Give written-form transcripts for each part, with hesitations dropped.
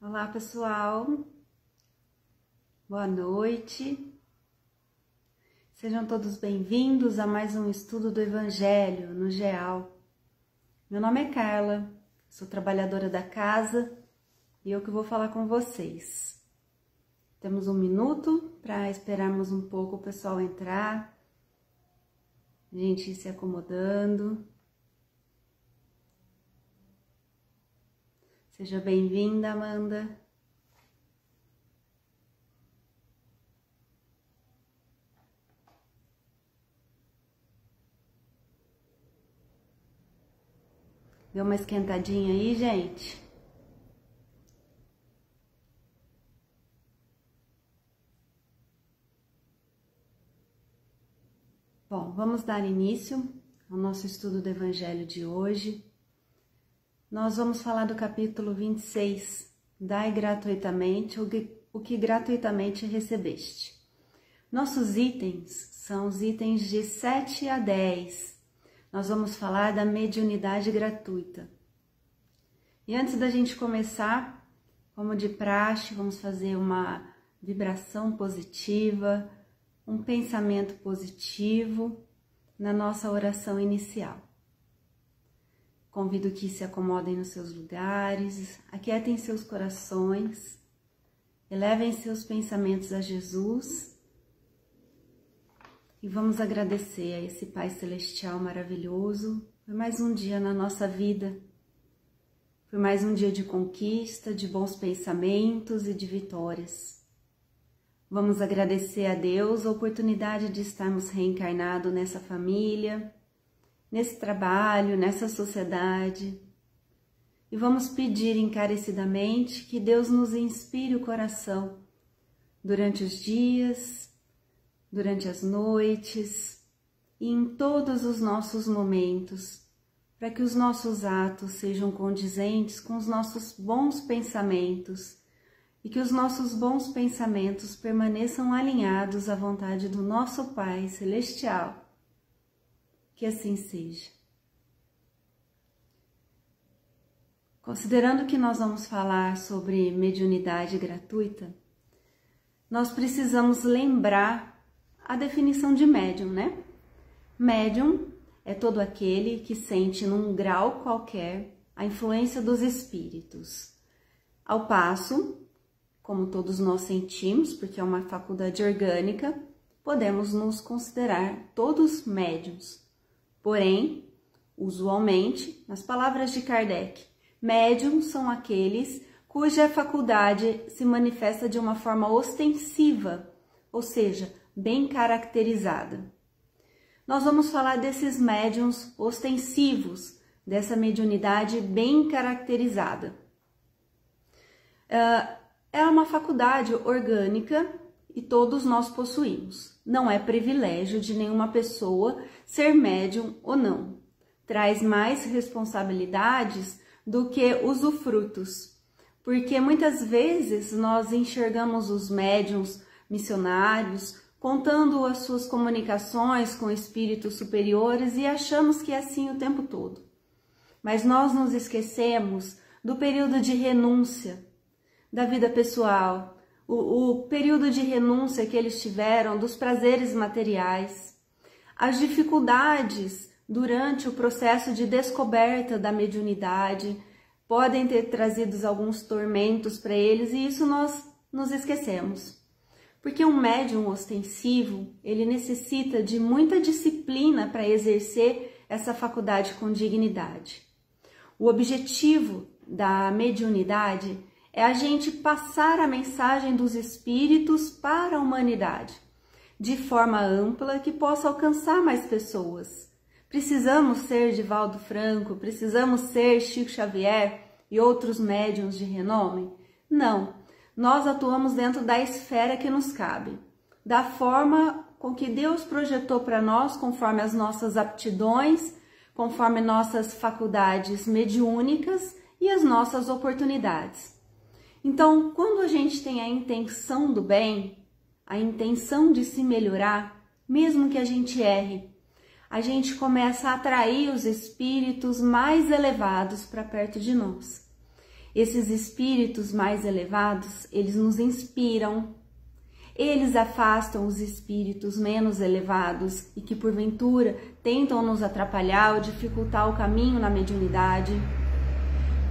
Olá, pessoal. Boa noite. Sejam todos bem-vindos a mais um estudo do Evangelho no GEAL. Meu nome é Carla, sou trabalhadora da casa e eu que vou falar com vocês. Temos um minuto para esperarmos um pouco o pessoal entrar, a gente ir se acomodando. Seja bem-vinda, Amanda. Deu uma esquentadinha aí, gente? Bom, vamos dar início ao nosso estudo do Evangelho de hoje. Nós vamos falar do capítulo 26, Dai gratuitamente o que gratuitamente recebeste. Nossos itens são os itens de 7 a 10. Nós vamos falar da mediunidade gratuita. E antes da gente começar, como de praxe, vamos fazer uma vibração positiva, um pensamento positivo na nossa oração inicial. Convido que se acomodem nos seus lugares, aquietem seus corações, elevem seus pensamentos a Jesus e vamos agradecer a esse Pai Celestial maravilhoso por mais um dia na nossa vida, por mais um dia de conquista, de bons pensamentos e de vitórias. Vamos agradecer a Deus a oportunidade de estarmos reencarnados nessa família, nesse trabalho, nessa sociedade. E vamos pedir encarecidamente que Deus nos inspire o coração durante os dias, durante as noites e em todos os nossos momentos, para que os nossos atos sejam condizentes com os nossos bons pensamentos e que os nossos bons pensamentos permaneçam alinhados à vontade do nosso Pai Celestial. Que assim seja. Considerando que nós vamos falar sobre mediunidade gratuita, nós precisamos lembrar a definição de médium, né? Médium é todo aquele que sente num grau qualquer a influência dos espíritos. Ao passo, como todos nós sentimos, porque é uma faculdade orgânica, podemos nos considerar todos médiums. Porém, usualmente, nas palavras de Kardec, médiums são aqueles cuja faculdade se manifesta de uma forma ostensiva, ou seja, bem caracterizada. Nós vamos falar desses médiums ostensivos, dessa mediunidade bem caracterizada. É uma faculdade orgânica e todos nós possuímos. Não é privilégio de nenhuma pessoa ser médium ou não. Traz mais responsabilidades do que usufrutos, porque muitas vezes nós enxergamos os médiuns missionários contando as suas comunicações com espíritos superiores e achamos que é assim o tempo todo. Mas nós nos esquecemos do período de renúncia da vida pessoal, o período de renúncia que eles tiveram dos prazeres materiais, as dificuldades durante o processo de descoberta da mediunidade, podem ter trazido alguns tormentos para eles e isso nós nos esquecemos. Porque um médium ostensivo, ele necessita de muita disciplina para exercer essa faculdade com dignidade. O objetivo da mediunidade é a gente passar a mensagem dos espíritos para a humanidade, de forma ampla que possa alcançar mais pessoas. Precisamos ser Divaldo Franco, precisamos ser Chico Xavier e outros médiuns de renome? Não, nós atuamos dentro da esfera que nos cabe, da forma com que Deus projetou para nós, conforme as nossas aptidões, conforme nossas faculdades mediúnicas e as nossas oportunidades. Então, quando a gente tem a intenção do bem, a intenção de se melhorar, mesmo que a gente erre, a gente começa a atrair os espíritos mais elevados para perto de nós. Esses espíritos mais elevados, eles nos inspiram. Eles afastam os espíritos menos elevados e que, porventura, tentam nos atrapalhar ou dificultar o caminho na mediunidade.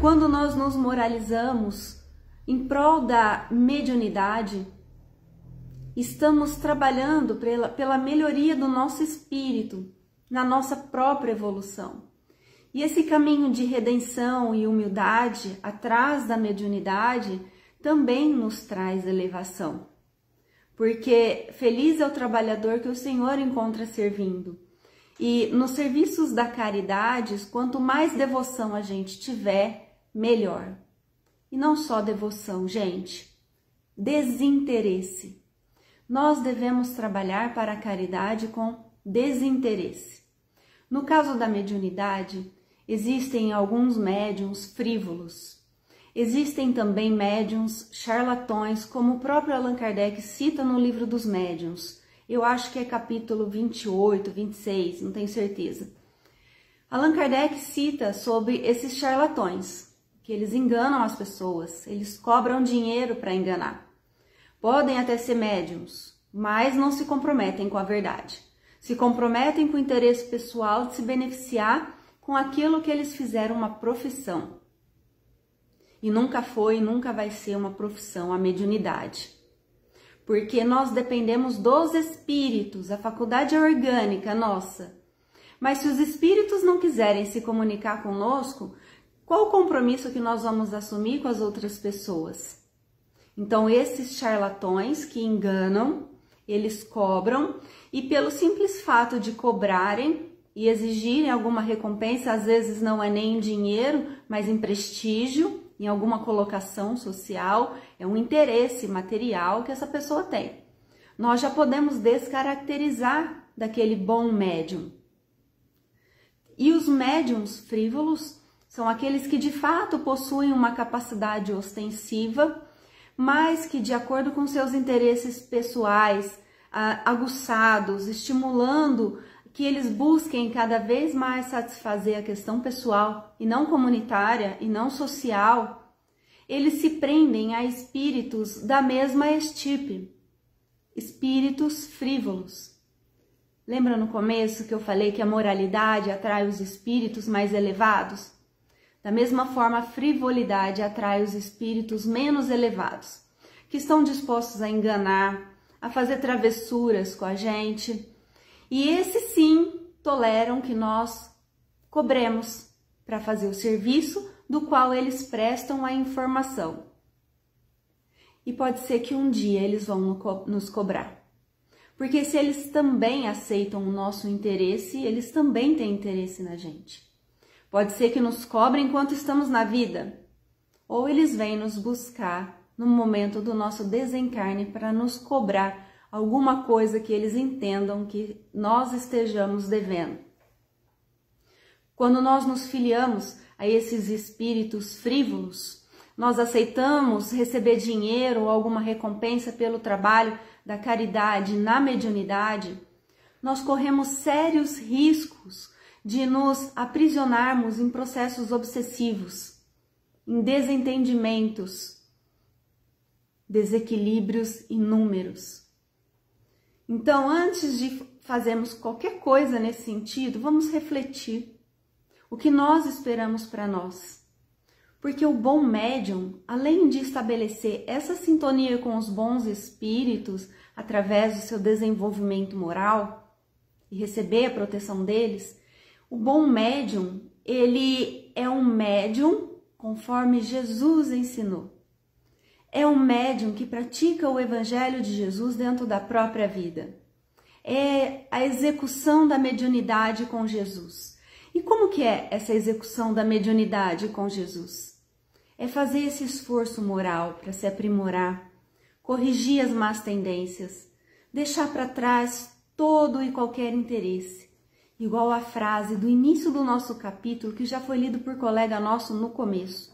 Quando nós nos moralizamos em prol da mediunidade, estamos trabalhando pela melhoria do nosso espírito, na nossa própria evolução. E esse caminho de redenção e humildade atrás da mediunidade também nos traz elevação. Porque feliz é o trabalhador que o Senhor encontra servindo. E nos serviços da caridade, quanto mais devoção a gente tiver, melhor. E não só devoção, gente, desinteresse. Nós devemos trabalhar para a caridade com desinteresse. No caso da mediunidade, existem alguns médiuns frívolos. Existem também médiuns charlatões, como o próprio Allan Kardec cita no livro dos médiuns. Eu acho que é capítulo 28, 26, não tenho certeza. Allan Kardec cita sobre esses charlatões, que eles enganam as pessoas, eles cobram dinheiro para enganar. Podem até ser médiuns, mas não se comprometem com a verdade. Se comprometem com o interesse pessoal de se beneficiar com aquilo que eles fizeram uma profissão. E nunca foi e nunca vai ser uma profissão a mediunidade. Porque nós dependemos dos espíritos, a faculdade é orgânica nossa. Mas se os espíritos não quiserem se comunicar conosco, qual o compromisso que nós vamos assumir com as outras pessoas? Então, esses charlatões que enganam, eles cobram, e pelo simples fato de cobrarem e exigirem alguma recompensa, às vezes não é nem em dinheiro, mas em prestígio, em alguma colocação social, é um interesse material que essa pessoa tem. Nós já podemos descaracterizar daquele bom médium. E os médiums frívolos são aqueles que de fato possuem uma capacidade ostensiva, mas que, de acordo com seus interesses pessoais, aguçados, estimulando que eles busquem cada vez mais satisfazer a questão pessoal e não comunitária e não social, eles se prendem a espíritos da mesma estirpe, espíritos frívolos. Lembra no começo que eu falei que a moralidade atrai os espíritos mais elevados? Da mesma forma, a frivolidade atrai os espíritos menos elevados, que estão dispostos a enganar, a fazer travessuras com a gente. E esses sim toleram que nós cobremos para fazer o serviço do qual eles prestam a informação. E pode ser que um dia eles vão nos cobrar. Porque se eles também aceitam o nosso interesse, eles também têm interesse na gente. Pode ser que nos cobrem enquanto estamos na vida, ou eles vêm nos buscar no momento do nosso desencarne para nos cobrar alguma coisa que eles entendam que nós estejamos devendo. Quando nós nos filiamos a esses espíritos frívolos, nós aceitamos receber dinheiro ou alguma recompensa pelo trabalho da caridade na mediunidade, nós corremos sérios riscos de nos aprisionarmos em processos obsessivos, em desentendimentos, desequilíbrios inúmeros. Então, antes de fazermos qualquer coisa nesse sentido, vamos refletir o que nós esperamos para nós. Porque o bom médium, além de estabelecer essa sintonia com os bons espíritos através do seu desenvolvimento moral e receber a proteção deles, o bom médium, ele é um médium conforme Jesus ensinou. É um médium que pratica o Evangelho de Jesus dentro da própria vida. É a execução da mediunidade com Jesus. E como que é essa execução da mediunidade com Jesus? É fazer esse esforço moral para se aprimorar, corrigir as más tendências, deixar para trás todo e qualquer interesse. Igual a frase do início do nosso capítulo, que já foi lido por colega nosso no começo.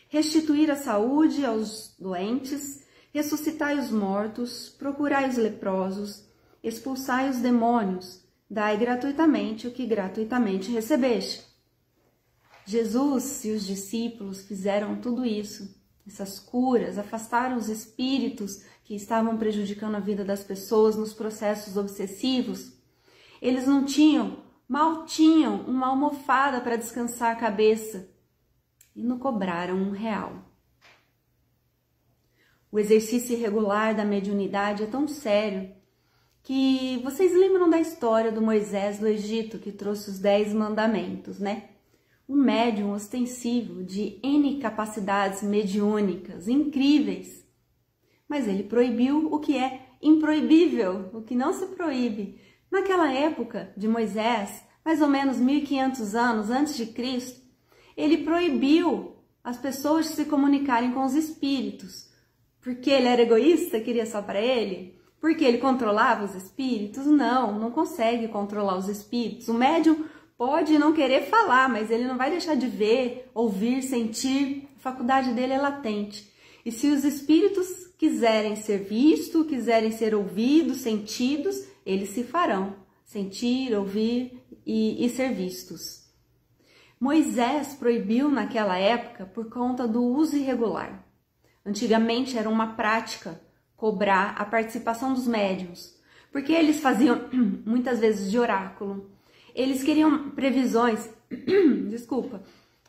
Restituir a saúde aos doentes, ressuscitai os mortos, procurai os leprosos, expulsai os demônios, dai gratuitamente o que gratuitamente recebeste. Jesus e os discípulos fizeram tudo isso, essas curas, afastaram os espíritos que estavam prejudicando a vida das pessoas nos processos obsessivos. Eles mal tinham uma almofada para descansar a cabeça e não cobraram R$1. O exercício irregular da mediunidade é tão sério que vocês lembram da história do Moisés do Egito que trouxe os 10 mandamentos, né? Um médium ostensivo de N capacidades mediúnicas incríveis, mas ele proibiu o que é improibível, o que não se proíbe. Naquela época de Moisés, mais ou menos 1500 anos antes de Cristo, ele proibiu as pessoas de se comunicarem com os espíritos. Porque ele era egoísta, queria só para ele? Porque ele controlava os espíritos? Não consegue controlar os espíritos. O médium pode não querer falar, mas ele não vai deixar de ver, ouvir, sentir. A faculdade dele é latente. E se os espíritos quiserem ser vistos, quiserem ser ouvidos, sentidos, eles se farão sentir, ouvir e ser vistos. Moisés proibiu naquela época por conta do uso irregular. Antigamente era uma prática cobrar a participação dos médiuns, porque eles faziam muitas vezes de oráculo. Eles queriam previsões,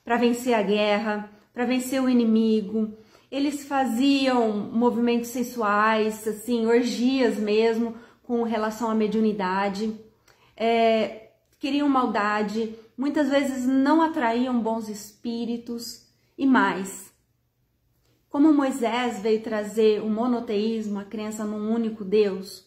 para vencer a guerra, para vencer o inimigo. Eles faziam movimentos sensuais, assim, orgias mesmo, com relação à mediunidade. Queriam maldade, muitas vezes não atraíam bons espíritos e mais. Como Moisés veio trazer o monoteísmo, a crença num único Deus,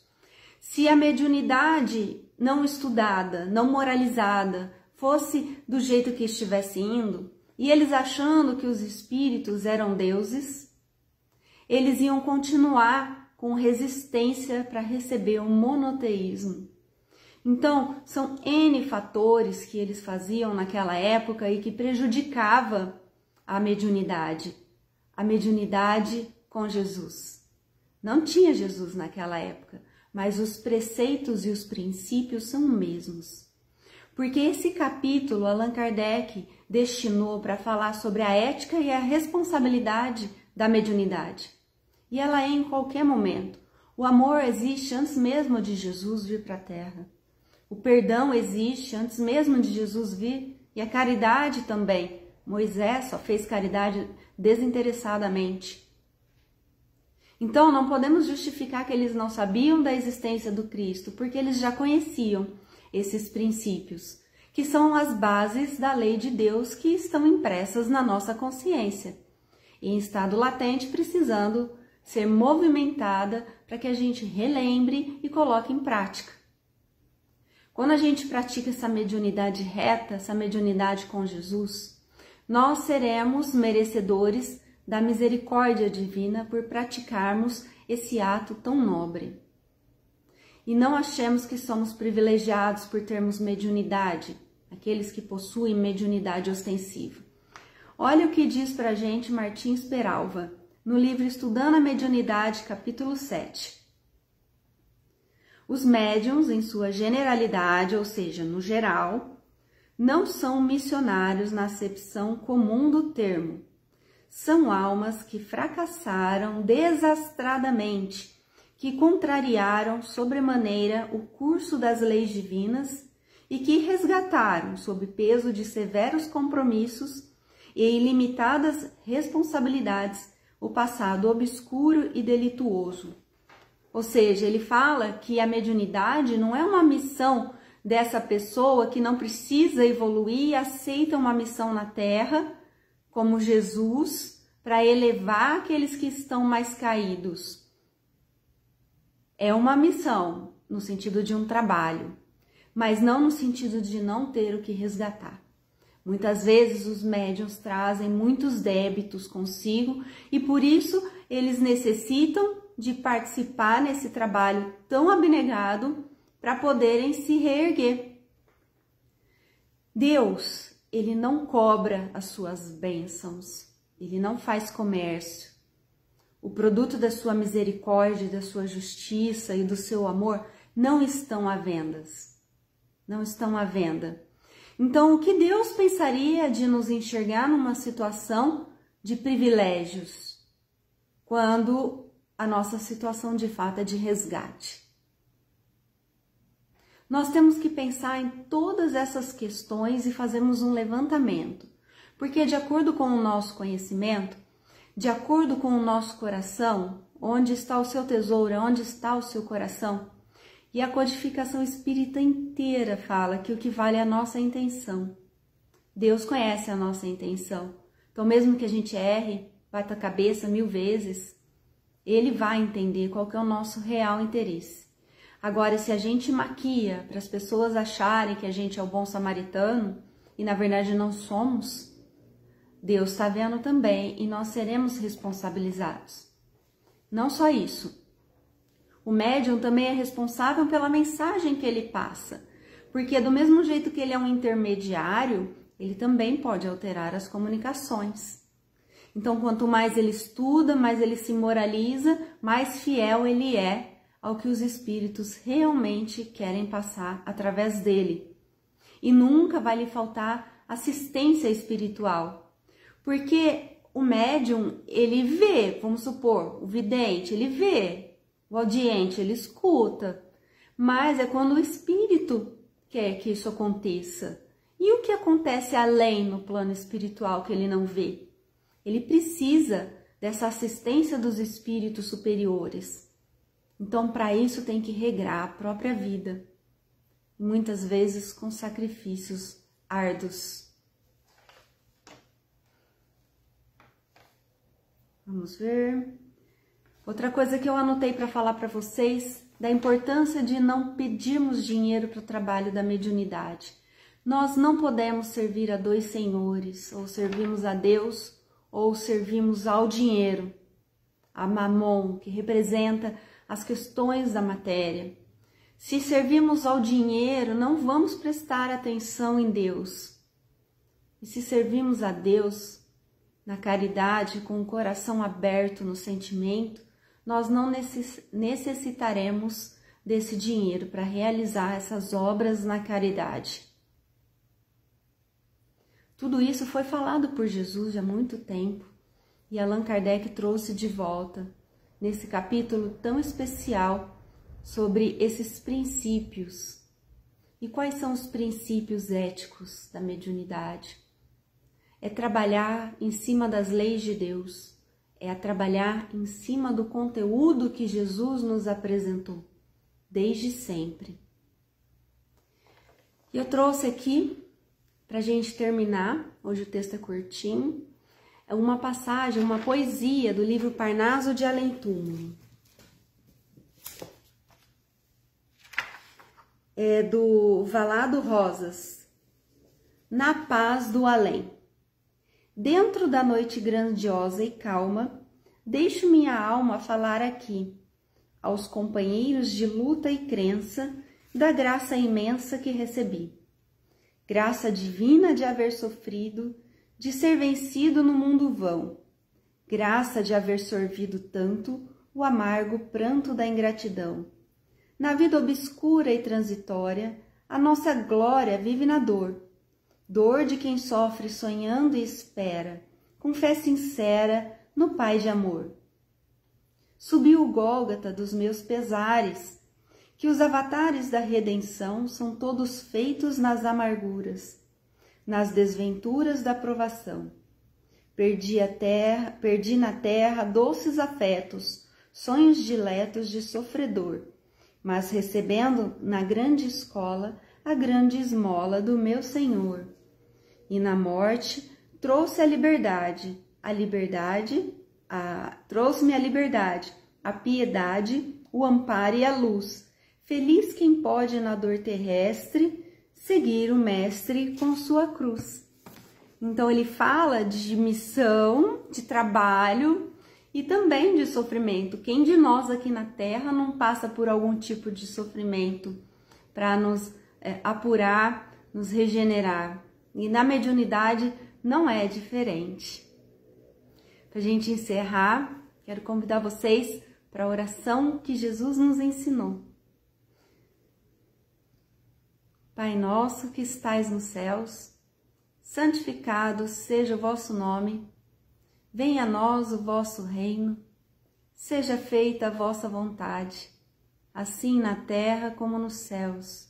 se a mediunidade não estudada, não moralizada, fosse do jeito que estivesse indo, e eles achando que os espíritos eram deuses, eles iam continuar com resistência para receber o monoteísmo. Então, são N fatores que eles faziam naquela época e que prejudicava a mediunidade com Jesus. Não tinha Jesus naquela época, mas os preceitos e os princípios são os mesmos. Porque esse capítulo Allan Kardec destinou para falar sobre a ética e a responsabilidade da mediunidade. E ela é em qualquer momento. O amor existe antes mesmo de Jesus vir para a Terra. O perdão existe antes mesmo de Jesus vir, e a caridade também. Moisés só fez caridade desinteressadamente. Então, não podemos justificar que eles não sabiam da existência do Cristo, porque eles já conheciam esses princípios, que são as bases da lei de Deus que estão impressas na nossa consciência, em estado latente, precisando ser movimentada para que a gente relembre e coloque em prática. Quando a gente pratica essa mediunidade reta, essa mediunidade com Jesus, nós seremos merecedores da misericórdia divina por praticarmos esse ato tão nobre. E não achemos que somos privilegiados por termos mediunidade, aqueles que possuem mediunidade ostensiva. Olha o que diz pra gente Martins Peralva, no livro Estudando a Mediunidade, capítulo 7. Os médiuns, em sua generalidade, ou seja, no geral, não são missionários na acepção comum do termo. São almas que fracassaram desastradamente, que contrariaram sobremaneira o curso das leis divinas e que resgataram, sob peso de severos compromissos e ilimitadas responsabilidades, o passado obscuro e delituoso. Ou seja, ele fala que a mediunidade não é uma missão dessa pessoa que não precisa evoluir e aceita uma missão na Terra, como Jesus, para elevar aqueles que estão mais caídos. É uma missão, no sentido de um trabalho, mas não no sentido de não ter o que resgatar. Muitas vezes os médiuns trazem muitos débitos consigo e por isso eles necessitam de participar nesse trabalho tão abnegado para poderem se reerguer. Deus, ele não cobra as suas bênçãos, ele não faz comércio. O produto da sua misericórdia, da sua justiça e do seu amor não estão à venda. Não estão à venda. Então, o que Deus pensaria de nos enxergar numa situação de privilégios, quando a nossa situação de fato é de resgate? Nós temos que pensar em todas essas questões e fazermos um levantamento, porque de acordo com o nosso conhecimento, de acordo com o nosso coração, onde está o seu tesouro, onde está o seu coração, e a codificação espírita inteira fala que o que vale é a nossa intenção. Deus conhece a nossa intenção. Então, mesmo que a gente erre, bata a cabeça 1000 vezes, Ele vai entender qual que é o nosso real interesse. Agora, se a gente maquia para as pessoas acharem que a gente é o bom samaritano, e na verdade não somos, Deus está vendo também e nós seremos responsabilizados. Não só isso. O médium também é responsável pela mensagem que ele passa, porque do mesmo jeito que ele é um intermediário, ele também pode alterar as comunicações. Então, quanto mais ele estuda, mais ele se moraliza, mais fiel ele é ao que os espíritos realmente querem passar através dele. E nunca vai lhe faltar assistência espiritual, porque o médium, ele vê, vamos supor, o vidente, ele vê, o audiente, ele escuta, mas é quando o espírito quer que isso aconteça. E o que acontece além no plano espiritual que ele não vê? Ele precisa dessa assistência dos espíritos superiores. Então, para isso, tem que regrar a própria vida, muitas vezes com sacrifícios árduos. Vamos ver. Outra coisa que eu anotei para falar para vocês, da importância de não pedirmos dinheiro para o trabalho da mediunidade. Nós não podemos servir a 2 senhores, ou servimos a Deus, ou servimos ao dinheiro, a mamon, que representa as questões da matéria. Se servimos ao dinheiro, não vamos prestar atenção em Deus. E se servimos a Deus, na caridade, com o coração aberto no sentimento, nós não necessitaremos desse dinheiro para realizar essas obras na caridade. Tudo isso foi falado por Jesus há muito tempo e Allan Kardec trouxe de volta nesse capítulo tão especial sobre esses princípios. E quais são os princípios éticos da mediunidade? É trabalhar em cima das leis de Deus, é trabalhar em cima do conteúdo que Jesus nos apresentou, desde sempre. E eu trouxe aqui, para a gente terminar, hoje o texto é curtinho, é uma passagem, uma poesia do livro Parnaso de Além Túmulo. É do Valado Rosas. Na paz do além. Dentro da noite grandiosa e calma, deixo minha alma falar aqui, aos companheiros de luta e crença, da graça imensa que recebi. Graça divina de haver sofrido, de ser vencido no mundo vão. Graça de haver sorvido tanto o amargo pranto da ingratidão. Na vida obscura e transitória, a nossa glória vive na dor. Dor de quem sofre sonhando e espera, com fé sincera no Pai de amor. Subiu o Gólgota dos meus pesares, que os avatares da redenção são todos feitos nas amarguras, nas desventuras da provação. Perdi na terra doces afetos, sonhos diletos de sofredor, mas recebendo na grande escola a grande esmola do meu Senhor. E na morte trouxe a liberdade, trouxe-me a liberdade, a piedade, o amparo e a luz. Feliz quem pode na dor terrestre seguir o Mestre com sua cruz. Então ele fala de missão, de trabalho e também de sofrimento. Quem de nós aqui na Terra não passa por algum tipo de sofrimento para nos apurar, nos regenerar? E na mediunidade não é diferente. Para a gente encerrar, quero convidar vocês para a oração que Jesus nos ensinou. Pai nosso que estais nos céus, santificado seja o vosso nome. Venha a nós o vosso reino. Seja feita a vossa vontade, assim na terra como nos céus.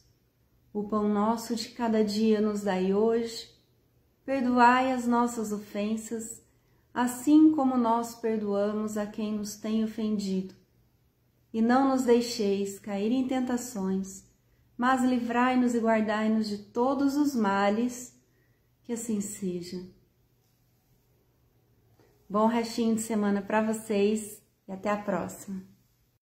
O pão nosso de cada dia nos dai hoje. Perdoai as nossas ofensas, assim como nós perdoamos a quem nos tem ofendido. E não nos deixeis cair em tentações, mas livrai-nos e guardai-nos de todos os males, que assim seja. Bom restinho de semana para vocês e até a próxima.